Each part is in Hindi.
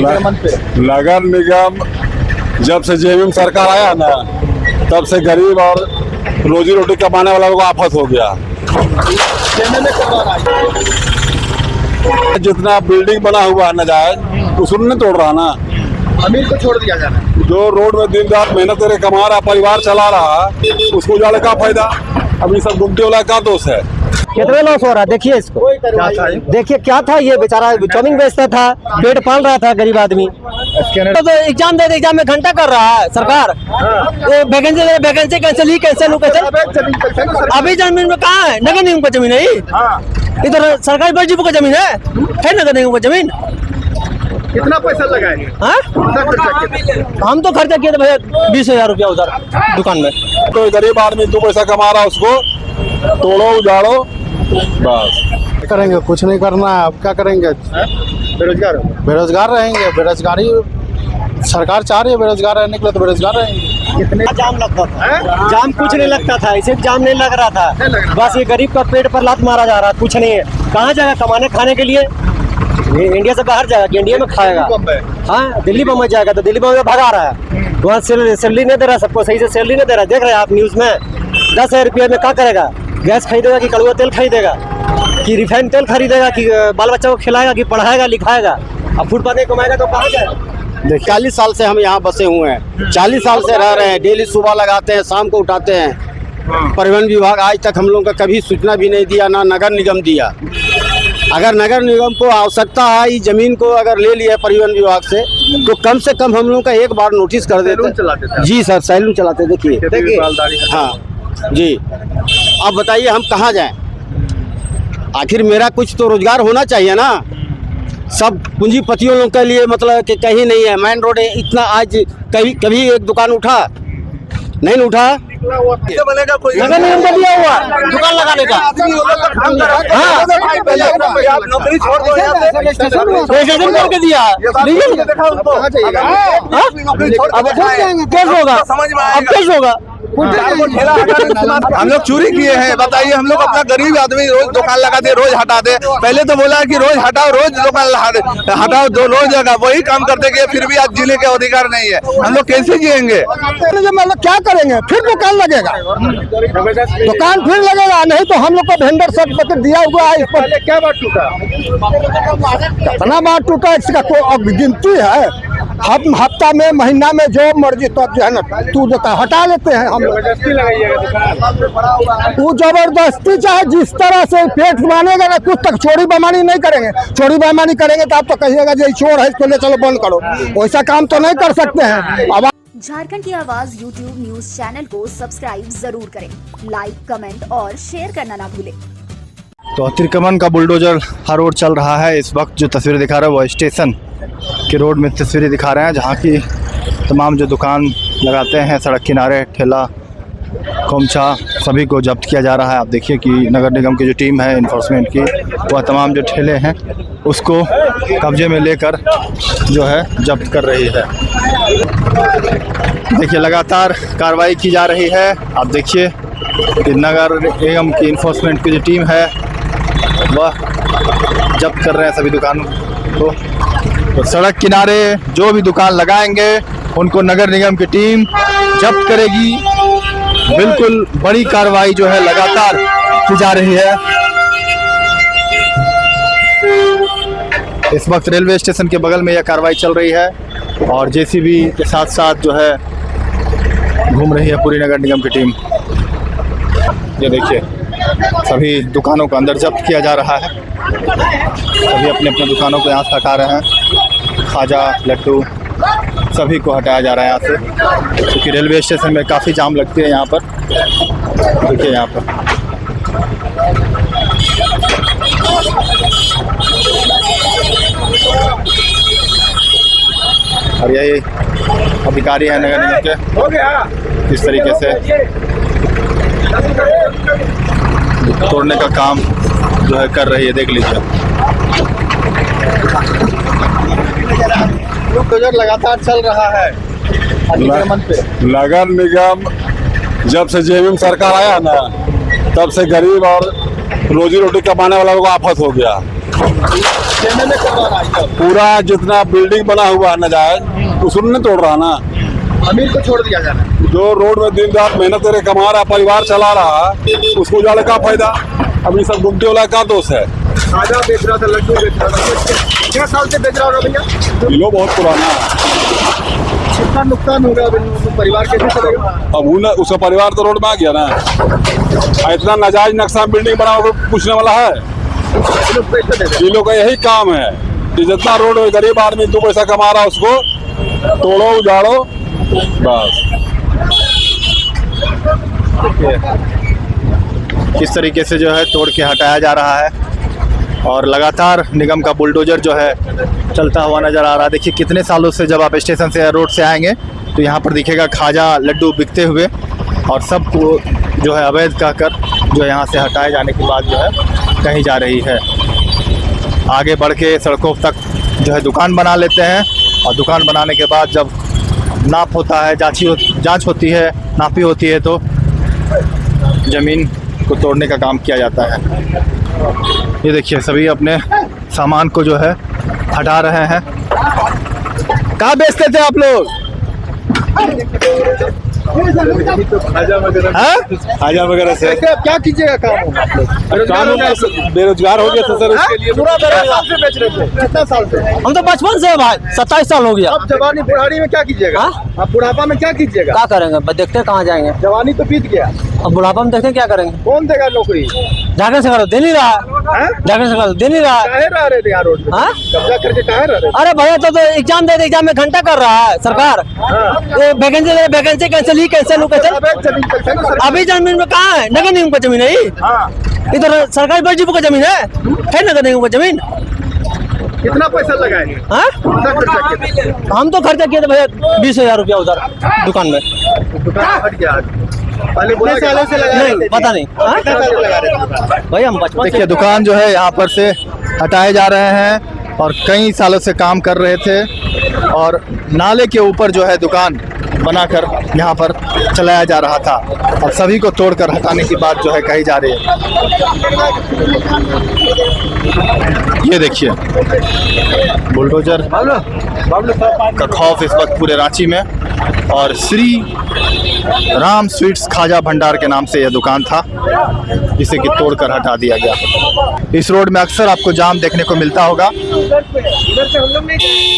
अतिक्रमण पे? नगर निगम जब से जेएमएम सरकार आया ना, तब से गरीब और रोजी रोटी कमाने वालों को आफत हो गया। जितना बिल्डिंग बना हुआ है नाजायज, उसको नहीं तोड़ रहा ना, अमीर को छोड़ दिया जा रहा है। जो रोड में दिन रात मेहनत करके कमा रहा, परिवार चला रहा, उसको जाने का फायदा। अभी सब गुमटी वाला का दोष है। कितने लॉस हो रहा है देखिए इसको। देखिए क्या था, ये बेचारा चाउमीन बेचता था, पेट पाल रहा था गरीब आदमी। तो एग्जाम दे एग्जाम में घंटा कर रहा है सरकार। Vacancy cancel cancel. अभी जमीन में कहाँ है? नगर निगम का जमीन है, इधर सरकारी बजट का जमीन है नगर निगम का जमीन। कितना पैसा लगाएंगे? हम तो खर्चा किए थे भैया 20,000 रुपया उधर दुकान में। तो गरीब आदमी 2 पैसा कमा रहा, उसको तोड़ो उजाड़ो बस। करेंगे, कुछ नहीं करना है। अब क्या करेंगे? बेरोजगार रहेंगे। बेरोजगारी सरकार चाह रही है, बेरोजगार रहने के लिए तो बेरोजगार रहेंगे। कितने जाम लगता था? जाम कुछ नहीं लगता था, इसे जाम नहीं लग रहा था। बस ये गरीब का पेट पर लात मारा जा रहा है, कुछ नहीं है। कहाँ जाएगा कमाने खाने के लिए? ये इंडिया से बाहर जाएगा कि इंडिया में खाएगा? हाँ, दिल्ली बम्बई जाएगा तो दिल्ली बम्बई भगा रहा है। वहाँ सैलरी नहीं दे रहा, सबको सही से सैलरी नहीं दे रहा। देख रहे हैं आप न्यूज में। 10,000 रुपये में क्या करेगा? गैस खरीदेगा कि कड़वा तेल खरीदेगा कि रिफाइंड तेल खरीदेगा कि बाल बच्चा को खिलाएगा कि पढ़ाएगा लिखाएगा? अब फुटपाथ में कमाएगा तो कहाँ जाएगा? 40 साल से हम यहाँ बसे हुए हैं, 40 साल से रह रहे हैं। डेली सुबह लगाते हैं, शाम को उठाते हैं। परिवहन विभाग आज तक हम लोगों का कभी सूचना भी नहीं दिया, ना नगर निगम दिया। अगर नगर निगम को आवश्यकता है इस जमीन को अगर ले लिया परिवहन विभाग से, तो कम से कम हम लोग का एक बार नोटिस कर देते। जी सर, सैलून चलाते। देखिए हाँ जी। अब बताइए हम कहाँ जाएं? आखिर मेरा कुछ तो रोजगार होना चाहिए ना। सब पूंजीपतियों लोग के लिए मतलब कि कहीं नहीं है। मेन रोड है इतना, आज कभी एक दुकान उठा नहीं उठा। बनेगा कोई नगर निगम का दिया हुआ दुकान लगाने का। नौकरी छोड़ दो, रजिस्ट्रेशन करके दिया। अब कैसे होगा? अब कैसे होगा? हम लोग चोरी किए हैं, बताइए। हम लोग अपना गरीब आदमी रोज दुकान लगाते, रोज हटाते। पहले तो बोला कि रोज हटाओ, रोज दुकान हटाओ, दो रोज जगह वही काम करते गए, फिर भी आज जीने के अधिकार नहीं है। हम लोग कैसे जिएंगे? मतलब क्या करेंगे? फिर दुकान लगेगा, दुकान फिर लगेगा। नहीं तो हम लोग को वेंडर सर्टिफिकेट दिया हुआ है। इस पर क्या बात टूटा? कितना बार टूटा इसका कोई गिनती है? हम हफ्ता में महीना में जो मर्जी तब जो है ना तू देता हटा लेते हैं हम लोग। वो जबरदस्ती चाहे जिस तरह से पेट मानेगा ना, कुछ तक चोरी बेमानी नहीं करेंगे। चोरी बेमानी करेंगे तो आप तो कहिएगा ये चोर है, इसको ले चलो बंद करो। वैसा काम तो नहीं कर सकते हैं। अब झारखंड की आवाज YouTube न्यूज चैनल को सब्सक्राइब जरूर करें, लाइक कमेंट और शेयर करना ना भूलें। तो अतिक्रमण का बुलडोजर हर रोड चल रहा है। इस वक्त जो तस्वीर दिखा रहा है वो स्टेशन के रोड में तस्वीरें दिखा रहे हैं, जहाँ की तमाम जो दुकान लगाते हैं सड़क किनारे, ठेला खोमचा, सभी को जब्त किया जा रहा है। आप देखिए कि नगर निगम की जो टीम है इन्फोर्समेंट की, वह तमाम जो ठेले हैं उसको कब्जे में लेकर जो है जब्त कर रही है। देखिए लगातार कार्रवाई की जा रही है। आप देखिए कि नगर निगम की इन्फोर्समेंट की जो टीम है वह जब्त कर रहे हैं सभी दुकानों को। तो सड़क किनारे जो भी दुकान लगाएंगे उनको नगर निगम की टीम जब्त करेगी। बिल्कुल बड़ी कार्रवाई जो है लगातार की जा रही है। इस वक्त रेलवे स्टेशन के बगल में यह कार्रवाई चल रही है और जेसीबी के साथ साथ जो है घूम रही है पूरी नगर निगम की टीम। ये देखिए सभी दुकानों को अंदर जब्त किया जा रहा है। सभी अपने अपने दुकानों को यहाँ से हटा रहे हैं। खाजा, लड्डू सभी को हटाया जा रहा है यहाँ से, क्योंकि रेलवे स्टेशन में काफ़ी जाम लगती है यहाँ पर। देखिए यहाँ पर और यही अधिकारी हैं नगर निगम के, किस तरीके से तोड़ने का काम जो है कर रही है। देख लीजिए लगातार चल रहा है अतिक्रमण पे। नगर निगम जब से जेएमएम सरकार आया ना, तब से गरीब और रोजी रोटी कमाने वालों को आफत हो गया। पूरा जितना बिल्डिंग बना हुआ है नाजायज उसको नहीं तोड़ रहा ना। अमीर को छोड़ दिया जाना है। जो रोड में दिन रात मेहनत करके कमा रहा, परिवार चला रहा, उसको जाने का फायदा। अब ये सब गुमटे वाला का दोष है। खाजा बेच रहा था, लड्डू बेच रहा था, क्या साल से बेच रहा होगा भैया? किलो बहुत पुराना है। कितना नुकसान होगा, परिवार कैसे चलेगा? अब उसका परिवार तो रोड में आ गया ना। इतना नाजायज नक्शा बिल्डिंग बना हुआ पूछने वाला है। ये लोग का यही काम है कि जितना रोड में गरीब आदमी 2 पैसा कमा रहा उसको तोड़ो उजाड़ो बस। किस तरीके से जो है तोड़ के हटाया जा रहा है और लगातार निगम का बुलडोजर जो है चलता हुआ नज़र आ रहा है। देखिए कितने सालों से जब आप स्टेशन से रोड से आएंगे तो यहाँ पर दिखेगा खाजा लड्डू बिकते हुए और सब जो है अवैध कहकर जो यहाँ से हटाए जाने के बाद जो है कहीं जा रही है। आगे बढ़ के सड़कों तक जो है दुकान बना लेते हैं और दुकान बनाने के बाद जब नाप होता है, जांच होती है, नापी होती है तो ज़मीन को तोड़ने का काम किया जाता है। ये देखिए सभी अपने सामान को जो है हटा रहे हैं। कहाँ बेचते थे आप लोग? खाजा वगैरह से क्या कीजिएगा काम? बेरोजगार हो गया था सर, इसके लिए पूरा बेरोजगार से बेच रहे थे। कितना साल से? हम तो बचपन से भाई 27 साल हो गया। अब जवानी बुढ़ारी में क्या कीजिएगा? आप बुढ़ापा में क्या कीजिएगा? क्या करेंगे, देखते हैं कहाँ जाएंगे। जवानी तो बीत गया, अब बुढ़ापा में देखते हैं क्या करेंगे। कौन देगा नौकरी? जागरण से करो दे नहीं रहा, जागरण से करो दे नहीं रहा। काहे रह रहे थे यहाँ रोड पे? कब्जा करके काहे रह रहे थे? अरे भैया तो एग्जाम दे एग्जाम में घंटा कर रहा है सरकार। वैकेंसी कैंसिल ही कैंसिल हो कैंसिल। अभी जमीन में कहाँ है? नगर निगम का जमीन है इधर, सरकारी बर्जी का जमीन है नगर निगम का जमीन। कितना पैसा लगाए? कितना खर्चा किया? हम तो खर्चा किए थे भैया 20,000 रुपया उधर दुकान में। दुकान हट गया पहले बोला सालों से लगा नहीं पता नहीं भैया हम बचपन। देखिए दुकान जो है यहाँ पर से हटाए जा रहे हैं और कई सालों से काम कर रहे थे और नाले के ऊपर जो है दुकान बनाकर यहाँ पर चलाया जा रहा था और सभी को तोड़कर हटाने की बात जो है कही जा रही है। ये देखिए बुलडोजर का खौफ इस वक्त पूरे रांची में और श्री राम स्वीट्स खाजा भंडार के नाम से यह दुकान था जिसे कि तोड़कर हटा दिया गया। इस रोड में अक्सर आपको जाम देखने को मिलता होगा।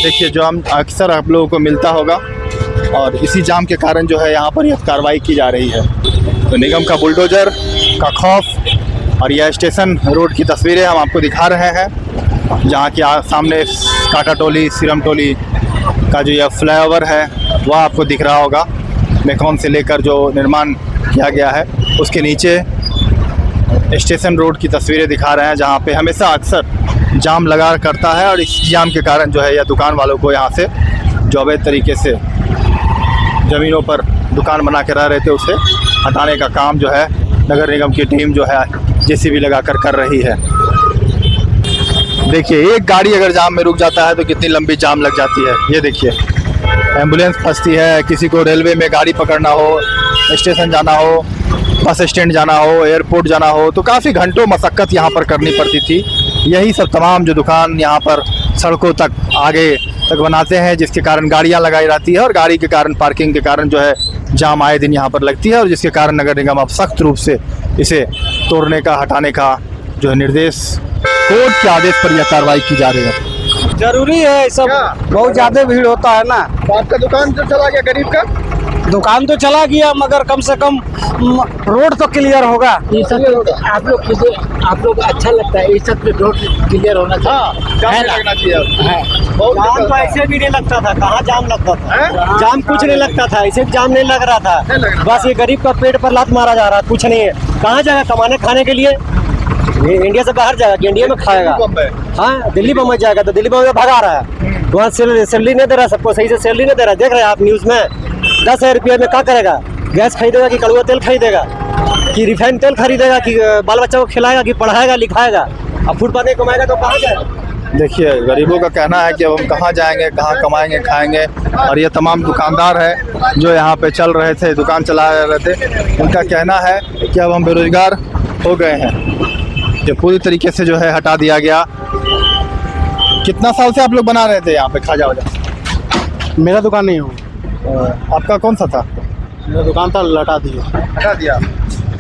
देखिए जाम अक्सर आप लोगों को मिलता होगा और इसी जाम के कारण जो है यहाँ पर यह कार्रवाई की जा रही है। तो निगम का बुलडोजर का खौफ और यह स्टेशन रोड की तस्वीरें हम आपको दिखा रहे हैं जहाँ की सामने काटा टोली सीरम टोली का जो यह फ्लाईओवर है वह आपको दिख रहा होगा। मेकॉन से लेकर जो निर्माण किया गया है उसके नीचे स्टेशन रोड की तस्वीरें दिखा रहे हैं जहाँ पे हमेशा अक्सर जाम लगा करता है और इस जाम के कारण जो है यह दुकान वालों को यहाँ से जो अवैध तरीके से ज़मीनों पर दुकान बना के रह रहे थे उसे हटाने का काम जो है नगर निगम की टीम जो है जेसीबी लगाकर कर रही है। देखिए एक गाड़ी अगर जाम में रुक जाता है तो कितनी लंबी जाम लग जाती है। ये देखिए एम्बुलेंस फंसती है, किसी को रेलवे में गाड़ी पकड़ना हो, स्टेशन जाना हो, बस स्टैंड जाना हो, एयरपोर्ट जाना हो तो काफ़ी घंटों मशक्क़त यहाँ पर करनी पड़ती थी। यही सब तमाम जो दुकान यहाँ पर सड़कों तक आगे तक बनाते हैं जिसके कारण गाड़ियाँ लगाई रहती है और गाड़ी के कारण पार्किंग के कारण जो है जाम आए दिन यहाँ पर लगती है और जिसके कारण नगर निगम अब सख्त रूप से इसे तोड़ने का हटाने का जो है निर्देश कोर्ट के आदेश पर यह कार्रवाई की जा रही है। जरूरी है सब, बहुत ज्यादा भीड़ होता है ना। तो आपका दुकान जो चला गया गरीब का? दुकान तो चला गया मगर कम से कम रोड तो क्लियर होगा। ये सब आप लोग अच्छा लगता है, ये सब रोड क्लियर होना चाहिए। लगना चाहिए। जाम तो ऐसे भी नहीं लगता था, कहाँ जाम लगता था? जाम कुछ नहीं लगता था, ऐसे जाम नहीं लग रहा था। बस ये गरीब का पेट पर लात मारा जा रहा है, कुछ नहीं है। कहाँ जाएगा कमाने खाने के लिए? ये इंडिया से बाहर जाएगा कि इंडिया में खाएगा? हाँ दिल्ली बम्बई जाएगा तो दिल्ली बम्बई भगा रहा है, वहाँ सैलरी नहीं दे रहा, सबको सही से सैलरी नहीं दे रहा। देख रहे हैं आप न्यूज़ में 10,000 रुपये में क्या करेगा? गैस खरीदेगा कि कड़वा तेल खरीदेगा कि रिफाइंड तेल खरीदेगा कि बाल बच्चा को खिलाएगा कि पढ़ाएगा लिखाएगा? अब फुटपाथ नहीं कमाएगा तो कहाँ जाएगा? देखिए गरीबों का कहना है कि अब हम कहाँ जाएंगे, कहाँ कमाएंगे खाएंगे। और ये तमाम दुकानदार है जो यहाँ पे चल रहे थे, दुकान चला रहे थे, उनका कहना है कि अब हम बेरोजगार हो गए हैं। ये पूरी तरीके से जो है हटा दिया गया कितना साल से आप लोग बना रहे थे यहाँ पे खाजा वाजा? मेरा दुकान नहीं हो, आपका कौन सा था? मेरा दुकान था, लटा दिया। हटा दिया।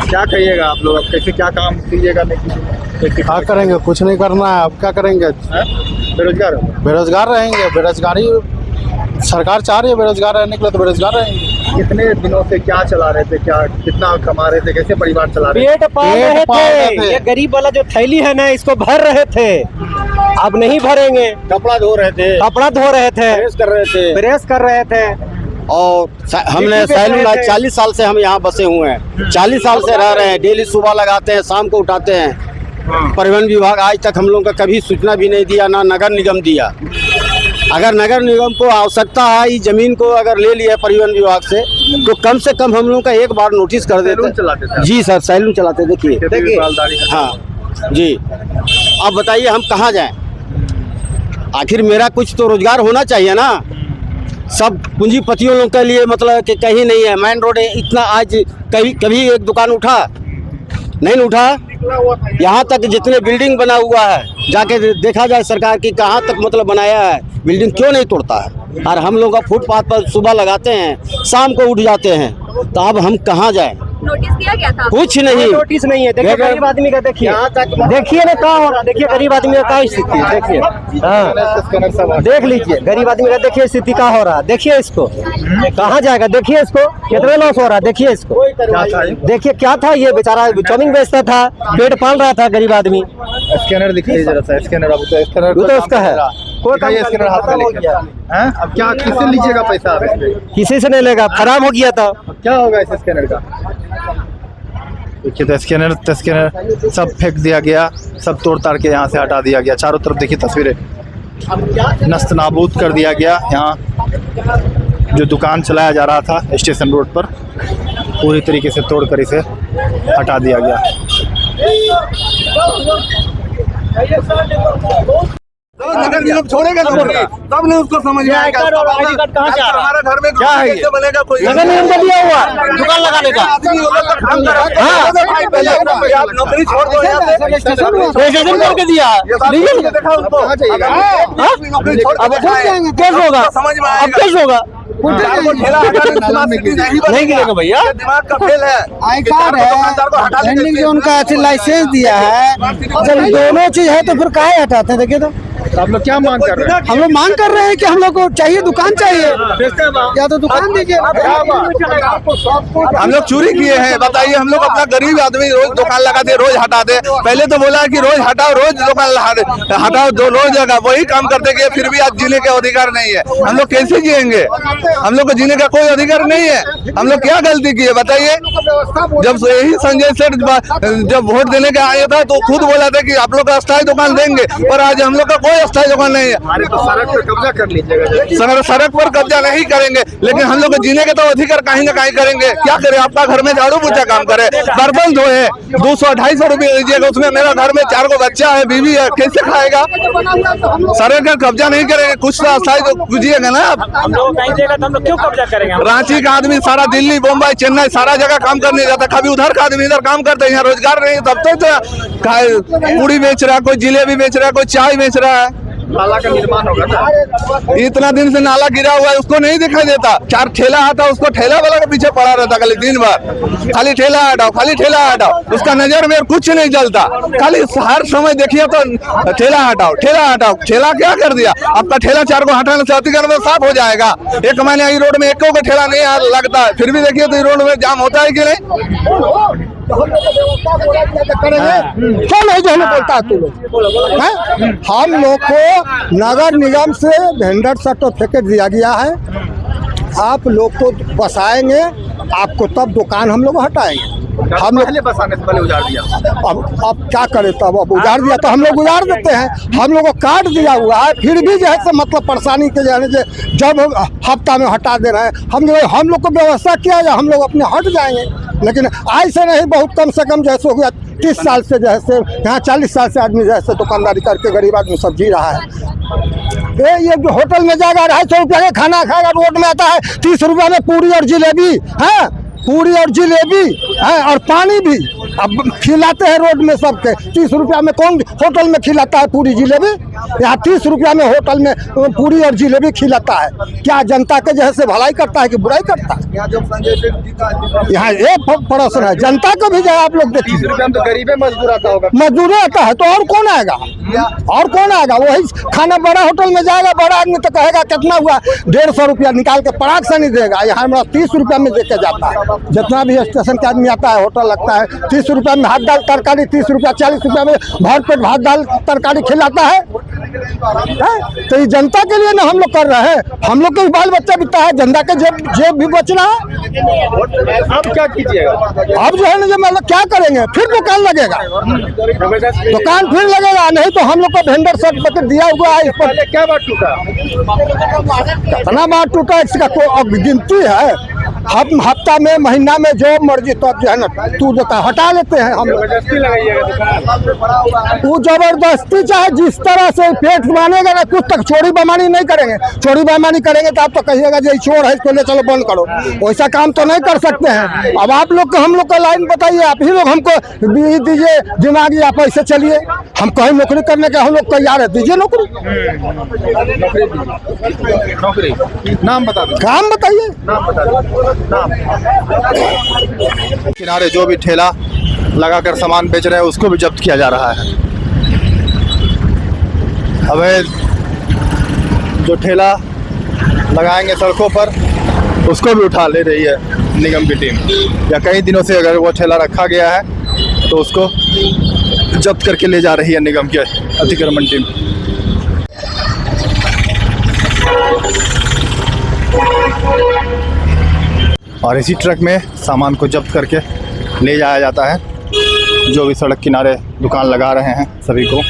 क्या कहिएगा आप लोग, अब कैसे क्या काम कीजिएगा? नहीं कीजिएगा? क्या करेंगे, कुछ नहीं करना है, अब क्या करेंगे? बेरोजगार हो? बेरोजगार रहेंगे, बेरोजगारी सरकार चाह रही है बेरोजगार रहने के लिए, तो बेरोजगार रहेंगे। कितने दिनों से क्या चला रहे थे, क्या कितना कमा रहे थे, कैसे परिवार चला रहे थे? पेट पाल रहे थे। ये गरीब वाला जो थैली है ना, इसको भर रहे थे, अब नहीं भरेंगे। कपड़ा धो रहे थे, कपड़ा धो रहे थे, प्रेस कर रहे थे, प्रेस कर रहे थे। और हमने सैलून 40 साल से हम यहाँ बसे हुए हैं, 40 साल से रह रहे हैं। डेली सुबह लगाते हैं, शाम को उठाते हैं। परिवहन विभाग आज तक हम लोगों का कभी सूचना भी नहीं दिया, ना नगर निगम दिया। अगर नगर निगम को आवश्यकता है इस जमीन को अगर ले लिया परिवहन विभाग से, तो कम से कम हम लोगों का एक बार नोटिस कर देते। जी सर, सैलून चलाते। देखिए हाँ जी। अब बताइए हम कहाँ जाएं? आखिर मेरा कुछ तो रोजगार होना चाहिए ना। सब पूंजीपतियों लोग के लिए मतलब कि कहीं नहीं है। मेन रोड इतना आज कभी एक दुकान उठा नहीं उठा। यहाँ तक जितने बिल्डिंग बना हुआ है, जाके देखा जाए सरकार की कहाँ तक मतलब बनाया है, बिल्डिंग क्यों नहीं तोड़ता है? और हम लोग फुटपाथ पर सुबह लगाते हैं, शाम को उठ जाते हैं, तो अब हम कहाँ जाएं? नोटिस दिया गया था? कुछ नहीं, नोटिस नहीं है। देखिए गरीब आदमी का, देखिए देखिए ना क्या हो रहा, देखिए गरीब आदमी का क्या स्थिति है, देखिए हाँ देख लीजिए गरीब आदमी का, देखिए स्थिति क्या हो रहा, देखिए इसको कहाँ जाएगा, देखिए इसको कितना लॉस हो रहा है, देखिए इसको, देखिए क्या था ये बेचारा चाउमीन बेचता था, पेट पाल रहा था गरीब आदमी। स्कैनर दिखाइए जरा सा, स्कैनर अब तो स्कैनर वो तो उसका है, कोई काम स्कैनर हाथ में लेके हैं? अब क्या किससे लीजिएगा पैसा? आप इसमें किसी से नहीं लेगा, खराब हो गया था। क्या होगा इस स्कैनर का? देखिए तो स्कैनर सब फेंक दिया गया, सब तोड़ ताड़ के यहाँ से हटा दिया गया। चारों तरफ देखिए तस्वीरें, नस्त नाबूद कर दिया गया। यहाँ जो दुकान चलाया जा रहा था स्टेशन रोड पर, पूरी तरीके से तोड़कर इसे हटा दिया गया। नगर निगम छोड़ेगा तब नहीं उसको समझ में आएगा। हमारा घर में क्या है, कैसे बनेगा? कोई नगर निगम का दिया हुआ दुकान लगाने का, आप नौकरी छोड़ दो यहाँ से, रजिस्ट्रेशन करके दिया है। देखा उनको अब कैसे होगा, समझ में अब कैसे होगा? नहीं गिरेगा भैया, दिमाग का फेल है। आई कार्ड है, लैंडिंग जोन का लाइसेंस दिया है, जब दोनों चीज है तो फिर काहे हटाते हैं? देखिए तो आप लोग क्या मांग कर रहे हैं? हम लोग मांग कर रहे हैं कि हम लोग को चाहिए, दुकान चाहिए, या तो दुकान दीजिए। हम लोग चोरी किए हैं, बताइए। हम लोग अपना गरीब आदमी रोज दुकान लगाते, रोज हटाते। पहले तो बोला कि रोज हटाओ, रोज दुकान हटाओ, दो रोज जगह वही काम करते गए, फिर भी आज जीने का अधिकार नहीं है। हम लोग कैसे जिएंगे? हम लोग को जीने का कोई अधिकार नहीं है। हम लोग क्या गलती किए बताइए? जब यही संजय सेठ जब वोट देने के आया था तो खुद बोला था कि आप लोग का अस्थायी दुकान देंगे, पर आज हम लोग का कोई अस्थायी दुकान नहीं है। तो सड़क पर कब्जा कर लीजिएगा। सड़क पर कब्जा नहीं करेंगे, लेकिन हम लोग जीने के तो अधिकार कहीं ना कहीं करेंगे। क्या करें? आपका घर में झाड़ू पोछा काम करे, बर्तन धोए, 200-250 रुपये लीजिएगा, उसमें मेरा घर में 4 बच्चा है, बीवी है, कैसे खाएगा? सड़क का कब्जा नहीं करेंगे, कुछ तो अस्थायी तो कीजिएगा ना। हम लोग नहीं देगा तो हम लोग क्यों कब्जा करेंगे? रांची का आदमी सारा दिल्ली, मुंबई, चेन्नई सारा जगह काम करने जाता, कभी उधर का आदमी इधर काम करते हैं। यहाँ रोजगार नहीं, तब तो पूड़ी बेच रहा है, कोई जिलेबी बेच रहा है, कोई चाय बेच रहा है। नाला का निर्माण होगा ना। इतना दिन से नाला गिरा हुआ है, उसको नहीं दिखाई देता। 4 ठेला आता, उसको ठेला वाला के पीछे पड़ा रहता खाली दिन भर, खाली ठेला हटाओ, खाली ठेला हटाओ। उसका नजर में कुछ नहीं चलता, खाली हर समय देखिए तो ठेला हटाओ, ठेला हटाओ। ठेला क्या कर दिया? आपका ठेला 4 को हटाने से अतिक्रमण साफ हो जाएगा। एक महीने रोड में एक को ठेला नहीं लगता है, फिर भी देखिए तो रोड में जाम होता है कि नहीं? क्या नहीं जो हमें बोलता है तू लोग हैं? हम लोग को नगर निगम से वेंडर सर्टिफिकेट दिया गया है, आप लोग को बसाएंगे, आपको तब दुकान हम लोग हटाएंगे। हम लोग पहले बसाने से पहले उजाड़ दिया। अब क्या करें? तब अब उजाड़ दिया तो हम लोग उजाड़ देते हैं। हम लोग को कार्ड दिया हुआ है, फिर भी जो है से मतलब परेशानी के जाने से जब हफ्ता में हटा दे रहे हैं। हम लोग को व्यवस्था किया जाए, हम लोग अपने हट जाएंगे, लेकिन ऐसे नहीं। बहुत कम से कम जैसे हो गया 30 साल से जैसे यहाँ 40 साल से आदमी जैसे दुकानदारी करके गरीब आदमी सब जी रहा है। ये जो होटल में जाएगा 250 रुपया का खाना खाएगा, रोड में आता है 30 रुपया में पूरी और जिलेबी है, पूरी और जलेबी है और पानी भी अब खिलाते हैं रोड में सबके। 30 रुपया में कौन होटल में खिलाता है पूरी जलेबी? यहाँ 30 रुपया में होटल में पूरी और जलेबी खिलाता है। क्या जनता के जैसे भलाई करता है कि बुराई करता है? यहाँ ये प्रश्न है। जनता को भी जो है आप लोग देखिए, 30 रुपया में तो गरीब मजदूर आता होगा। मजदूर आता है तो और कौन आएगा? और कौन आएगा? वही खाना बड़ा होटल में जाएगा, बड़ा आदमी तो कहेगा कितना हुआ, 150 रुपया निकाल के पराग से नहीं देगा। यहाँ हमारा 30 रुपया में दे के जाता है। जितना भी स्टेशन के आदमी आता है, होटल लगता है, 30 रुपया में भात दाल तरकारी, 30 रुपया 40 रुपया में भर पेट भात दाल तरकारी खिलाता है। तो ये जनता के लिए ना हम लोग कर रहे हैं। हम लोग के बाल बच्चा बिकता है, जनता के जेब भी बच रहा है। अब क्या कीजिएगा? अब जो है ना, जो मतलब क्या करेंगे, फिर दुकान लगेगा, दुकान फिर लगेगा। नहीं तो हम लोग को वेंडर सर्टिफिकेट दिया हुआ है, इस पर क्या बात टूटा? कितना बार टूटा इसका कोई गिनती है? हम हफ्ता में, महीना में जो मर्जी तब जो है ना तू देता है, हटा लेते हैं हम लोग। वो जबरदस्ती चाहे जिस तरह से पेट मानेगा ना, कुछ तक चोरी बेमानी नहीं करेंगे। चोरी बेमानी करेंगे तो आप तो कहिएगा जो चोर है इसको ले चलो बंद करो। वैसा काम तो नहीं कर सकते हैं। अब आप लोग को हम लोग का लाइन बताइए, आप ही लोग हमको दीजिए दिमागी, आप ऐसे चलिए। हम कहीं नौकरी करने के हम लोग तैयार है, दीजिए नौकरी। नौकरी नाम बता दो। काम बताइए। नाम बता दो। किनारे जो भी ठेला लगाकर सामान बेच रहे हैं उसको भी जब्त किया जा रहा है। अवैध जो ठेला लगाएंगे सड़कों पर उसको भी उठा ले रही है निगम की टीम। या कई दिनों से अगर वो ठेला रखा गया है तो उसको जब्त करके ले जा रही है निगम की अतिक्रमण टीम। और इसी ट्रक में सामान को जब्त करके ले जाया जाता है। जो भी सड़क किनारे दुकान लगा रहे हैं सभी को